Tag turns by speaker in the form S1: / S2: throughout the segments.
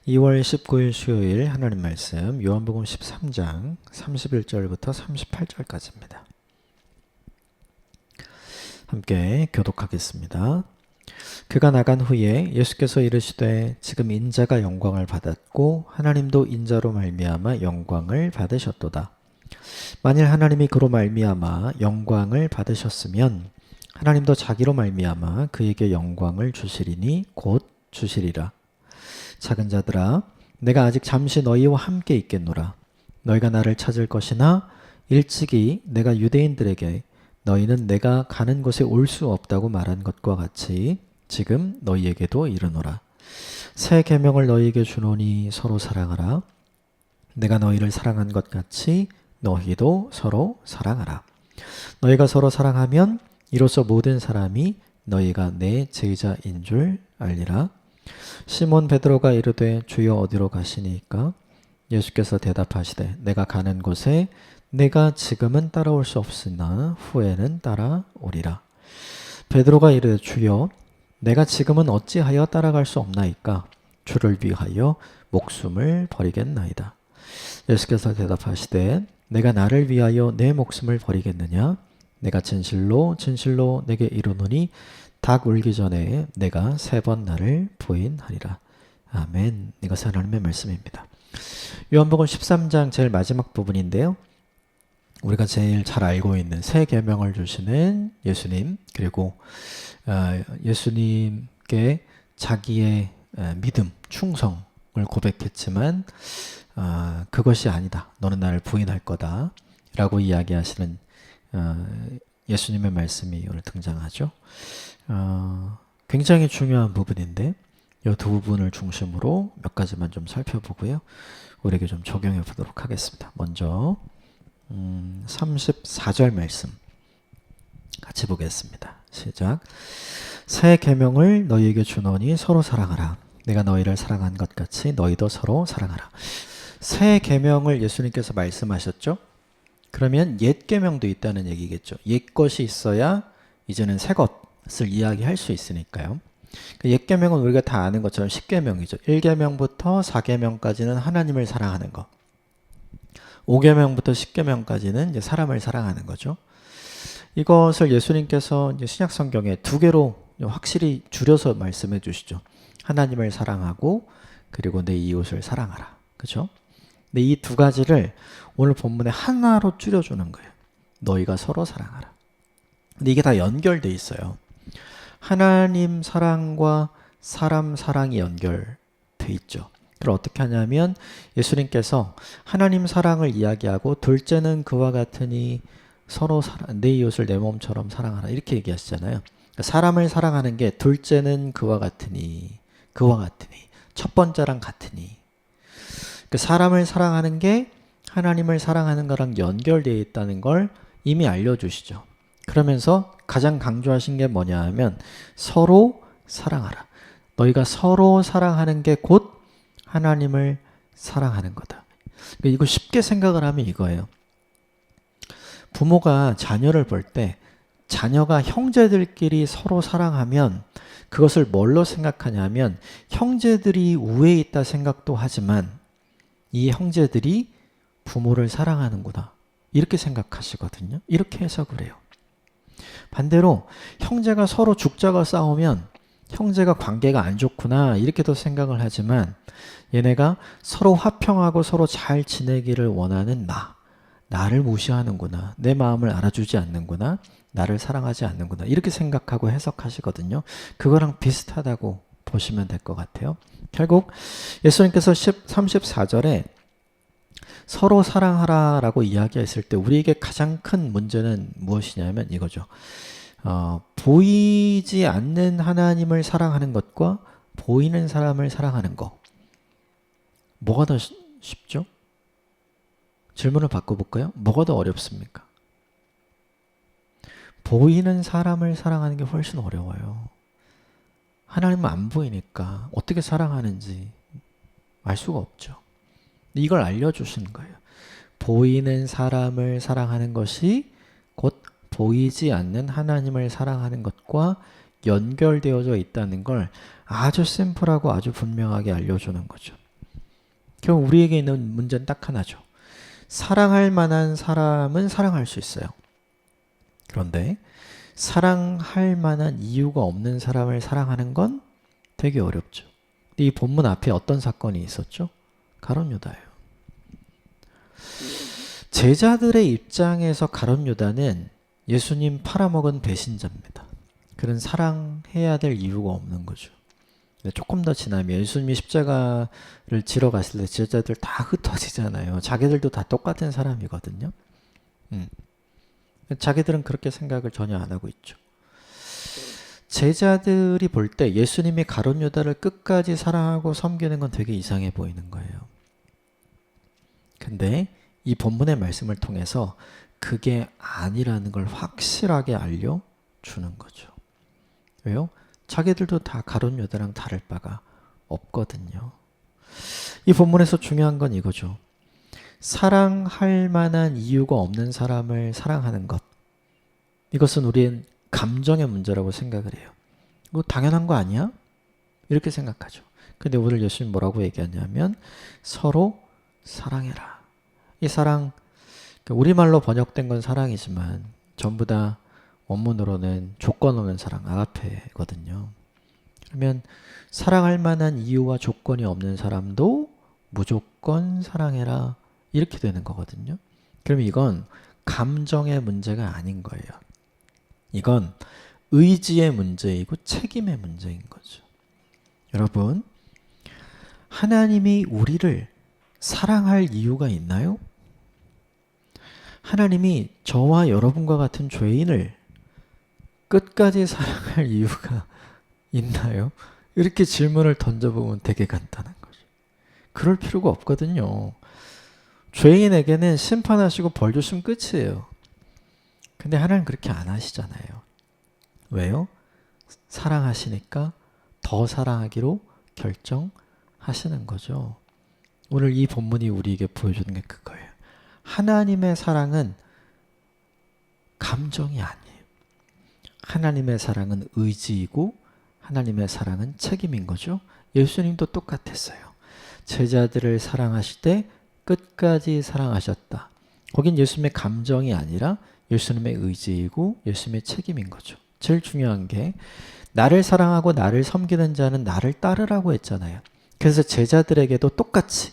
S1: 2월 19일 수요일 하나님 말씀 요한복음 13장 31절부터 38절까지입니다. 함께 교독하겠습니다. 그가 나간 후에 예수께서 이르시되 지금 인자가 영광을 받았고 하나님도 인자로 말미암아 영광을 받으셨도다. 만일 하나님이 그로 말미암아 영광을 받으셨으면 하나님도 자기로 말미암아 그에게 영광을 주시리니 곧 주시리라. 작은 자들아, 내가 아직 잠시 너희와 함께 있겠노라. 너희가 나를 찾을 것이나 일찍이 내가 유대인들에게 너희는 내가 가는 곳에 올 수 없다고 말한 것과 같이 지금 너희에게도 이르노라. 새 계명을 너희에게 주노니 서로 사랑하라. 내가 너희를 사랑한 것 같이 너희도 서로 사랑하라. 너희가 서로 사랑하면 이로써 모든 사람이 너희가 내 제자인 줄 알리라. 시몬 베드로가 이르되 주여 어디로 가시니까? 예수께서 대답하시되 내가 가는 곳에 내가 지금은 따라올 수 없으나 후에는 따라오리라. 베드로가 이르되 주여 내가 지금은 어찌하여 따라갈 수 없나이까? 주를 위하여 목숨을 버리겠나이다. 예수께서 대답하시되 내가 나를 위하여 내 목숨을 버리겠느냐? 내가 진실로 진실로 내게 이르노니 닭 울기 전에 내가 3번 나를 부인하리라. 아멘. 이것은 하나님의 말씀입니다. 요한복음 13장 제일 마지막 부분인데요. 우리가 제일 잘 알고 있는 새 계명을 주시는 예수님, 그리고 예수님께 자기의 믿음, 충성을 고백했지만 그것이 아니다. 너는 나를 부인할 거다 라고 이야기하시는 예수님의 말씀이 오늘 등장하죠. 굉장히 중요한 부분인데 이 두 부분을 중심으로 몇 가지만 좀 살펴보고요. 우리에게 좀 적용해 보도록 하겠습니다. 먼저 34절 말씀 같이 보겠습니다. 시작. 새 계명을 너희에게 주노니 서로 사랑하라. 내가 너희를 사랑한 것 같이 너희도 서로 사랑하라. 새 계명을 예수님께서 말씀하셨죠. 그러면 옛 계명도 있다는 얘기겠죠. 옛 것이 있어야 이제는 새 것을 이야기할 수 있으니까요. 옛 계명은 우리가 다 아는 것처럼 10계명이죠. 1계명부터 4계명까지는 하나님을 사랑하는 것. 5계명부터 10계명까지는 이제 사람을 사랑하는 거죠. 이것을 예수님께서 이제 신약 성경에 2개로 확실히 줄여서 말씀해 주시죠. 하나님을 사랑하고 그리고 내 이웃을 사랑하라. 그렇죠? 근데 이 2가지를 오늘 본문에 하나로 줄여주는 거예요. 너희가 서로 사랑하라. 근데 이게 다 연결돼 있어요. 하나님 사랑과 사람 사랑이 연결돼 있죠. 그걸 어떻게 하냐면 예수님께서 하나님 사랑을 이야기하고 둘째는 그와 같으니 서로 내 이웃을 내 몸처럼 사랑하라 이렇게 얘기하시잖아요. 사람을 사랑하는 게 둘째는 그와 같으니 첫 번째랑 같으니 사람을 사랑하는 게 하나님을 사랑하는 거랑 연결되어 있다는 걸 이미 알려주시죠. 그러면서 가장 강조하신 게 뭐냐 하면 서로 사랑하라. 너희가 서로 사랑하는 게 곧 하나님을 사랑하는 거다. 이거 쉽게 생각을 하면 이거예요. 부모가 자녀를 볼 때 자녀가 형제들끼리 서로 사랑하면 그것을 뭘로 생각하냐면 형제들이 우위에 있다 생각도 하지만 이 형제들이 부모를 사랑하는구나 이렇게 생각하시거든요. 이렇게 해석을 해요. 반대로 형제가 서로 죽자가 싸우면 형제가 관계가 안 좋구나 이렇게도 생각을 하지만 얘네가 서로 화평하고 서로 잘 지내기를 원하는 나를 무시하는구나, 내 마음을 알아주지 않는구나, 나를 사랑하지 않는구나 이렇게 생각하고 해석하시거든요. 그거랑 비슷하다고 보시면 될 것 같아요. 결국 예수님께서 34절에 서로 사랑하라 라고 이야기했을 때 우리에게 가장 큰 문제는 무엇이냐면 이거죠. 보이지 않는 하나님을 사랑하는 것과 보이는 사람을 사랑하는 것 뭐가 더 쉽죠? 질문을 바꿔볼까요? 뭐가 더 어렵습니까? 보이는 사람을 사랑하는 게 훨씬 어려워요. 하나님은 안 보이니까 어떻게 사랑하는지 알 수가 없죠. 이걸 알려주신 거예요. 보이는 사람을 사랑하는 것이 곧 보이지 않는 하나님을 사랑하는 것과 연결되어져 있다는 걸 아주 심플하고 아주 분명하게 알려주는 거죠. 결국 우리에게 있는 문제는 딱 하나죠. 사랑할 만한 사람은 사랑할 수 있어요. 그런데 사랑할 만한 이유가 없는 사람을 사랑하는 건 되게 어렵죠. 이 본문 앞에 어떤 사건이 있었죠? 가룟 유다예요. 제자들의 입장에서 가룟 유다는 예수님 팔아먹은 배신자입니다. 그는 사랑해야 될 이유가 없는 거죠. 조금 더 지나면 예수님이 십자가를 지러 갔을 때 제자들 다 흩어지잖아요. 자기들도 다 똑같은 사람이거든요. 자기들은 그렇게 생각을 전혀 안 하고 있죠. 제자들이 볼 때 예수님이 가룟 유다를 끝까지 사랑하고 섬기는 건 되게 이상해 보이는 거예요. 근데 이 본문의 말씀을 통해서 그게 아니라는 걸 확실하게 알려주는 거죠. 왜요? 자기들도 다 가룟 유다랑 다를 바가 없거든요. 이 본문에서 중요한 건 이거죠. 사랑할 만한 이유가 없는 사람을 사랑하는 것. 이것은 우리의 감정의 문제라고 생각을 해요. 이거 당연한 거 아니야? 이렇게 생각하죠. 근데 오늘 예수님 뭐라고 얘기하냐면 서로 사랑해라. 이 사랑, 우리말로 번역된 건 사랑이지만 전부 다 원문으로는 조건 없는 사랑, 아가페거든요. 그러면 사랑할 만한 이유와 조건이 없는 사람도 무조건 사랑해라. 이렇게 되는 거거든요. 그러면 이건 감정의 문제가 아닌 거예요. 이건 의지의 문제이고 책임의 문제인 거죠. 여러분, 하나님이 우리를 사랑할 이유가 있나요? 하나님이 저와 여러분과 같은 죄인을 끝까지 사랑할 이유가 있나요? 이렇게 질문을 던져보면 되게 간단한 거죠. 그럴 필요가 없거든요. 죄인에게는 심판하시고 벌 주시면 끝이에요. 근데 하나님 그렇게 안 하시잖아요. 왜요? 사랑하시니까 더 사랑하기로 결정하시는 거죠. 오늘 이 본문이 우리에게 보여주는 게 그거예요. 하나님의 사랑은 감정이 아니에요. 하나님의 사랑은 의지이고 하나님의 사랑은 책임인 거죠. 예수님도 똑같았어요. 제자들을 사랑하실 때 끝까지 사랑하셨다. 거긴 예수님의 감정이 아니라 예수님의 의지이고 예수님의 책임인 거죠. 제일 중요한 게 나를 사랑하고 나를 섬기는 자는 나를 따르라고 했잖아요. 그래서 제자들에게도 똑같이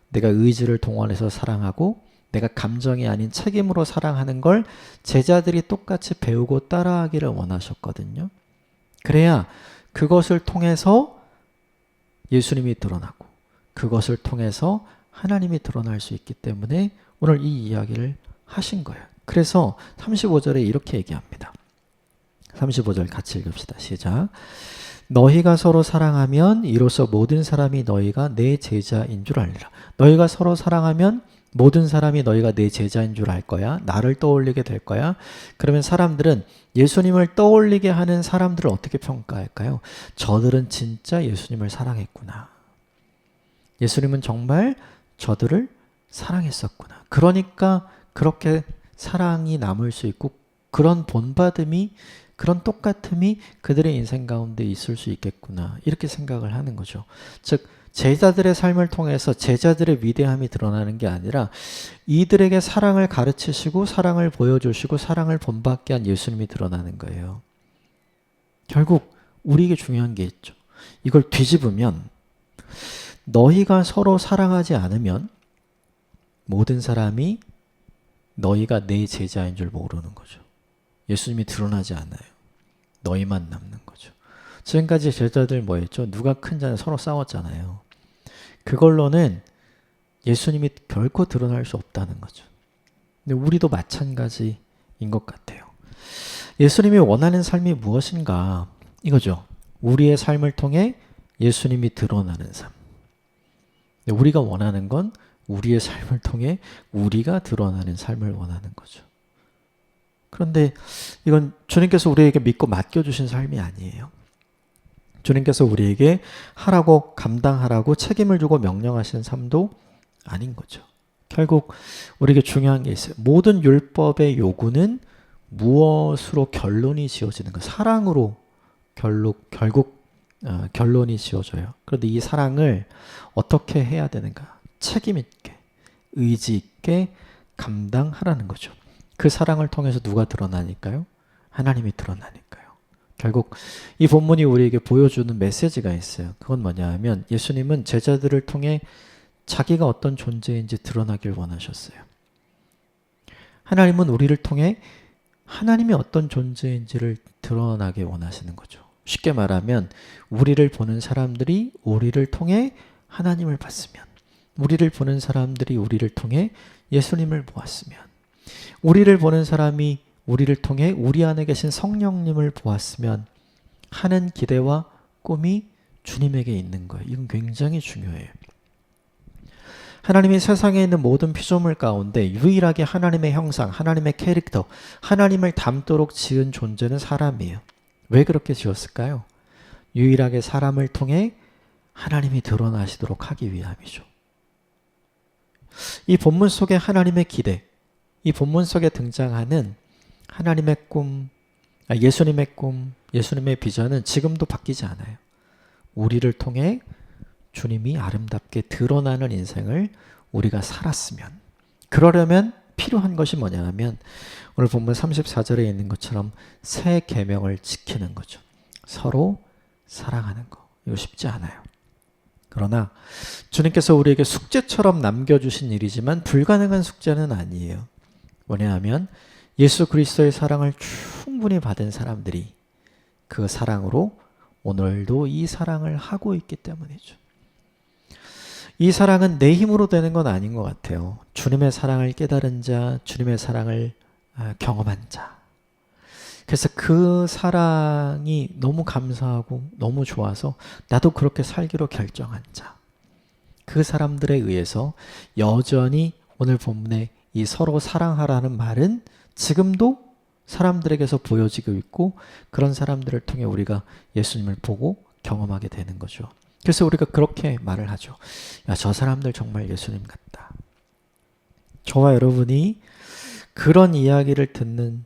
S1: 내가 의지를 동원해서 사랑하고 내가 감정이 아닌 책임으로 사랑하는 걸 제자들이 똑같이 배우고 따라하기를 원하셨거든요. 그래야 그것을 통해서 예수님이 드러나고 그것을 통해서 하나님이 드러날 수 있기 때문에 오늘 이 이야기를 하신 거예요. 그래서 35절에 이렇게 얘기합니다. 35절 같이 읽읍시다. 시작. 너희가 서로 사랑하면 이로써 모든 사람이 너희가 내 제자인 줄 알리라. 너희가 서로 사랑하면 모든 사람이 너희가 내 제자인 줄 알 거야. 나를 떠올리게 될 거야. 그러면 사람들은 예수님을 떠올리게 하는 사람들을 어떻게 평가할까요? 저들은 진짜 예수님을 사랑했구나. 예수님은 정말 저들을 사랑했었구나. 그러니까 그렇게 사랑이 남을 수 있고 그런 본받음이 그런 똑같음이 그들의 인생 가운데 있을 수 있겠구나. 이렇게 생각을 하는 거죠. 즉 제자들의 삶을 통해서 제자들의 위대함이 드러나는 게 아니라 이들에게 사랑을 가르치시고 사랑을 보여주시고 사랑을 본받게 한 예수님이 드러나는 거예요. 결국 우리에게 중요한 게 있죠. 이걸 뒤집으면 너희가 서로 사랑하지 않으면 모든 사람이 너희가 내 제자인 줄 모르는 거죠. 예수님이 드러나지 않아요. 너희만 남는 거죠. 지금까지 제자들 뭐였죠? 누가 큰 자는 서로 싸웠잖아요. 그걸로는 예수님이 결코 드러날 수 없다는 거죠. 근데 우리도 마찬가지인 것 같아요. 예수님이 원하는 삶이 무엇인가? 이거죠. 우리의 삶을 통해 예수님이 드러나는 삶. 우리가 원하는 건 우리의 삶을 통해 우리가 드러나는 삶을 원하는 거죠. 그런데 이건 주님께서 우리에게 믿고 맡겨주신 삶이 아니에요. 주님께서 우리에게 하라고 감당하라고 책임을 주고 명령하시는 삶도 아닌 거죠. 결국 우리에게 중요한 게 있어요. 모든 율법의 요구는 무엇으로 결론이 지어지는 가 사랑으로 결국 결론이 지어져요. 그런데 이 사랑을 어떻게 해야 되는가? 책임 있게, 의지 있게 감당하라는 거죠. 그 사랑을 통해서 누가 드러나니까요? 하나님이 드러나니까요. 결국 이 본문이 우리에게 보여주는 메시지가 있어요. 그건 뭐냐 하면 예수님은 제자들을 통해 자기가 어떤 존재인지 드러나길 원하셨어요. 하나님은 우리를 통해 하나님이 어떤 존재인지를 드러나게 원하시는 거죠. 쉽게 말하면 우리를 보는 사람들이 우리를 통해 하나님을 봤으면, 우리를 보는 사람들이 우리를 통해 예수님을 보았으면, 우리를 보는 사람이 우리를 통해 우리 안에 계신 성령님을 보았으면 하는 기대와 꿈이 주님에게 있는 거예요. 이건 굉장히 중요해요. 하나님이 세상에 있는 모든 피조물 가운데 유일하게 하나님의 형상, 하나님의 캐릭터, 하나님을 닮도록 지은 존재는 사람이에요. 왜 그렇게 지었을까요? 유일하게 사람을 통해 하나님이 드러나시도록 하기 위함이죠. 이 본문 속에 하나님의 기대, 이 본문 속에 등장하는 하나님의 꿈, 예수님의 꿈, 예수님의 비전은 지금도 바뀌지 않아요. 우리를 통해 주님이 아름답게 드러나는 인생을 우리가 살았으면, 그러려면 필요한 것이 뭐냐 하면 오늘 본문 34절에 있는 것처럼 새 계명을 지키는 거죠. 서로 사랑하는 거. 이거 쉽지 않아요. 그러나 주님께서 우리에게 숙제처럼 남겨주신 일이지만 불가능한 숙제는 아니에요. 뭐냐 하면 예수 그리스도의 사랑을 충분히 받은 사람들이 그 사랑으로 오늘도 이 사랑을 하고 있기 때문이죠. 이 사랑은 내 힘으로 되는 건 아닌 것 같아요. 주님의 사랑을 깨달은 자, 주님의 사랑을 경험한 자. 그래서 그 사랑이 너무 감사하고 너무 좋아서 나도 그렇게 살기로 결정한 자. 그 사람들에 의해서 여전히 오늘 본문에 이 서로 사랑하라는 말은 지금도 사람들에게서 보여지고 있고 그런 사람들을 통해 우리가 예수님을 보고 경험하게 되는 거죠. 그래서 우리가 그렇게 말을 하죠. 야, 저 사람들 정말 예수님 같다. 저와 여러분이 그런 이야기를 듣는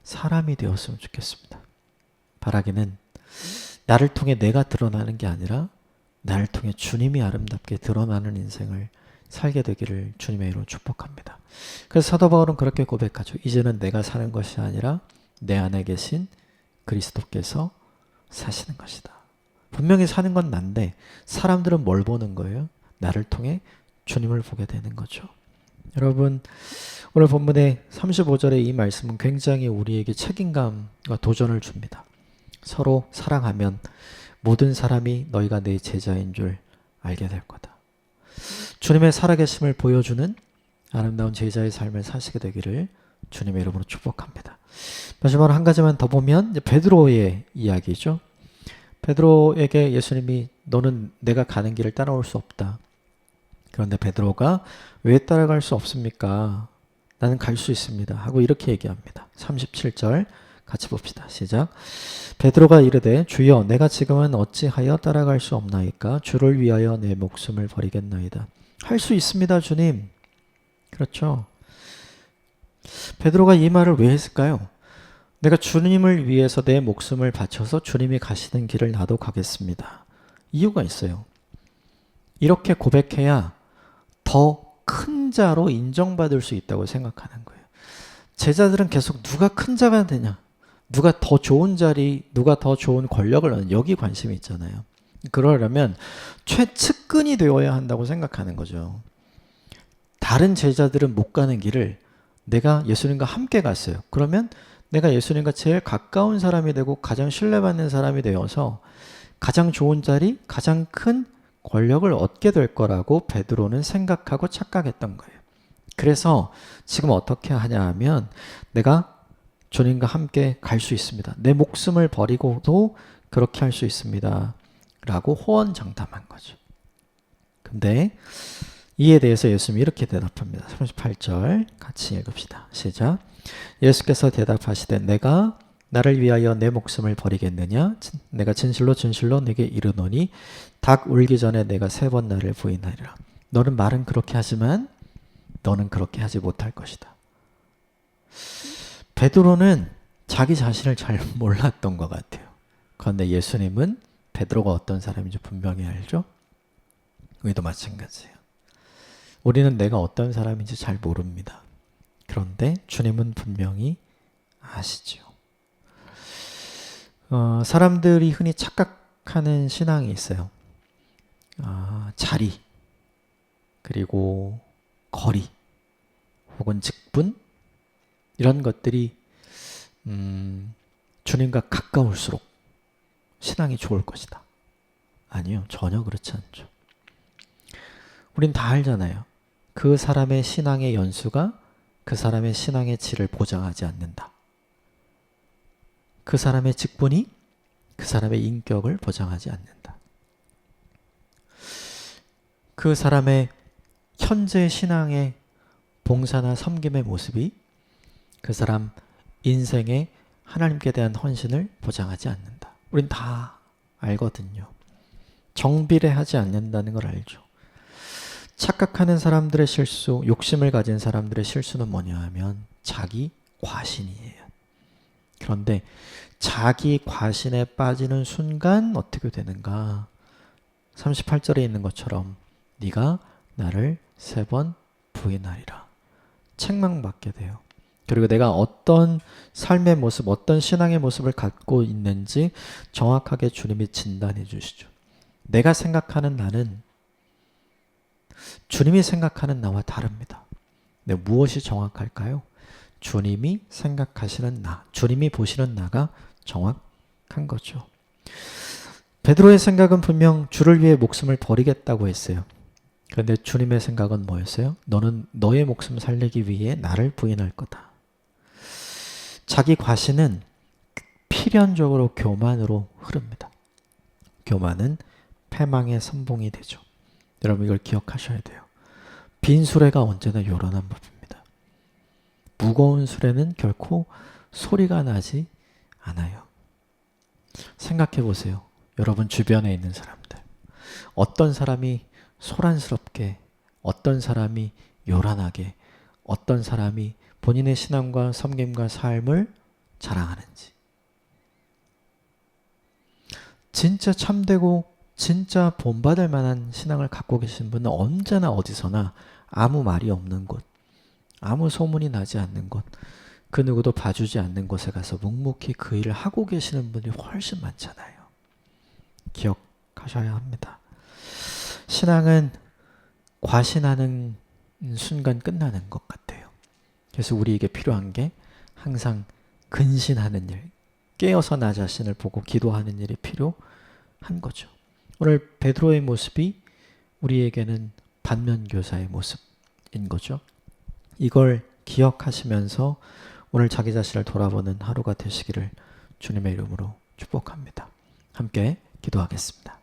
S1: 사람이 되었으면 좋겠습니다. 바라기는 나를 통해 내가 드러나는 게 아니라 나를 통해 주님이 아름답게 드러나는 인생을 살게 되기를 주님의 이름으로 축복합니다. 그래서 사도 바울은 그렇게 고백하죠. 이제는 내가 사는 것이 아니라 내 안에 계신 그리스도께서 사시는 것이다. 분명히 사는 건 난데 사람들은 뭘 보는 거예요? 나를 통해 주님을 보게 되는 거죠. 여러분, 오늘 본문의 35절의 이 말씀은 굉장히 우리에게 책임감과 도전을 줍니다. 서로 사랑하면 모든 사람이 너희가 내 제자인 줄 알게 될 거다. 주님의 살아계심을 보여주는 아름다운 제자의 삶을 사시게 되기를 주님의 이름으로 축복합니다. 마지막으로 한 가지만 더 보면 베드로의 이야기죠. 베드로에게 예수님이 너는 내가 가는 길을 따라올 수 없다. 그런데 베드로가 왜 따라갈 수 없습니까? 나는 갈 수 있습니다. 하고 이렇게 얘기합니다. 37절 같이 봅시다. 시작. 베드로가 이르되 주여 내가 지금은 어찌하여 따라갈 수 없나이까? 주를 위하여 내 목숨을 버리겠나이다. 할 수 있습니다, 주님. 그렇죠. 베드로가 이 말을 왜 했을까요? 내가 주님을 위해서 내 목숨을 바쳐서 주님이 가시는 길을 나도 가겠습니다. 이유가 있어요. 이렇게 고백해야 더 큰 자로 인정받을 수 있다고 생각하는 거예요. 제자들은 계속 누가 큰 자가 되냐, 누가 더 좋은 자리, 누가 더 좋은 권력을 얻는 여기 관심이 있잖아요. 그러려면 최측근이 되어야 한다고 생각하는 거죠. 다른 제자들은 못 가는 길을 내가 예수님과 함께 갔어요. 그러면 내가 예수님과 제일 가까운 사람이 되고 가장 신뢰받는 사람이 되어서 가장 좋은 자리, 가장 큰 권력을 얻게 될 거라고 베드로는 생각하고 착각했던 거예요. 그래서 지금 어떻게 하냐 하면 내가 주님과 함께 갈 수 있습니다. 내 목숨을 버리고도 그렇게 할 수 있습니다. 라고 호언장담한 거죠. 근데 이에 대해서 예수님이 이렇게 대답합니다. 38절 같이 읽읍시다. 시작. 예수께서 대답하시되 내가 나를 위하여 내 목숨을 버리겠느냐? 내가 진실로 진실로 네게 이르노니 닭 울기 전에 내가 3번 나를 부인하리라. 너는 말은 그렇게 하지만 너는 그렇게 하지 못할 것이다. 베드로는 자기 자신을 잘 몰랐던 것 같아요. 그런데 예수님은 베드로가 어떤 사람인지 분명히 알죠? 우리도 마찬가지예요. 우리는 내가 어떤 사람인지 잘 모릅니다. 그런데 주님은 분명히 아시죠. 사람들이 흔히 착각하는 신앙이 있어요. 자리, 그리고 거리, 혹은 직분, 이런 것들이 주님과 가까울수록 신앙이 좋을 것이다. 아니요, 전혀 그렇지 않죠. 우린 다 알잖아요. 그 사람의 신앙의 연수가 그 사람의 신앙의 질을 보장하지 않는다. 그 사람의 직분이 그 사람의 인격을 보장하지 않는다. 그 사람의 현재 신앙의 봉사나 섬김의 모습이 그 사람 인생의 하나님께 대한 헌신을 보장하지 않는다. 우린 다 알거든요. 정비례하지 않는다는 걸 알죠. 착각하는 사람들의 실수, 욕심을 가진 사람들의 실수는 뭐냐 하면 자기 과신이에요. 그런데 자기 과신에 빠지는 순간 어떻게 되는가? 38절에 있는 것처럼 네가 나를 3번 부인하리라. 책망받게 돼요. 그리고 내가 어떤 삶의 모습, 어떤 신앙의 모습을 갖고 있는지 정확하게 주님이 진단해 주시죠. 내가 생각하는 나는 주님이 생각하는 나와 다릅니다. 근데 무엇이 정확할까요? 주님이 생각하시는 나, 주님이 보시는 나가 정확한 거죠. 베드로의 생각은 분명 주를 위해 목숨을 버리겠다고 했어요. 그런데 주님의 생각은 뭐였어요? 너는 너의 목숨 살리기 위해 나를 부인할 거다. 자기 과신은 필연적으로 교만으로 흐릅니다. 교만은 패망의 선봉이 되죠. 여러분 이걸 기억하셔야 돼요. 빈 수레가 언제나 요란한 법입니다. 무거운 수레는 결코 소리가 나지 않아요. 생각해 보세요. 여러분 주변에 있는 사람들. 어떤 사람이 소란스럽게, 어떤 사람이 요란하게, 어떤 사람이 본인의 신앙과 섬김과 삶을 자랑하는지. 진짜 참되고 진짜 본받을 만한 신앙을 갖고 계신 분은 언제나 어디서나 아무 말이 없는 곳, 아무 소문이 나지 않는 곳, 그 누구도 봐주지 않는 곳에 가서 묵묵히 그 일을 하고 계시는 분이 훨씬 많잖아요. 기억하셔야 합니다. 신앙은 과신하는 순간 끝나는 것 같아요. 그래서 우리에게 필요한 게 항상 근신하는 일, 깨어서 나 자신을 보고 기도하는 일이 필요한 거죠. 오늘 베드로의 모습이 우리에게는 반면교사의 모습인 거죠. 이걸 기억하시면서 오늘 자기 자신을 돌아보는 하루가 되시기를 주님의 이름으로 축복합니다. 함께 기도하겠습니다.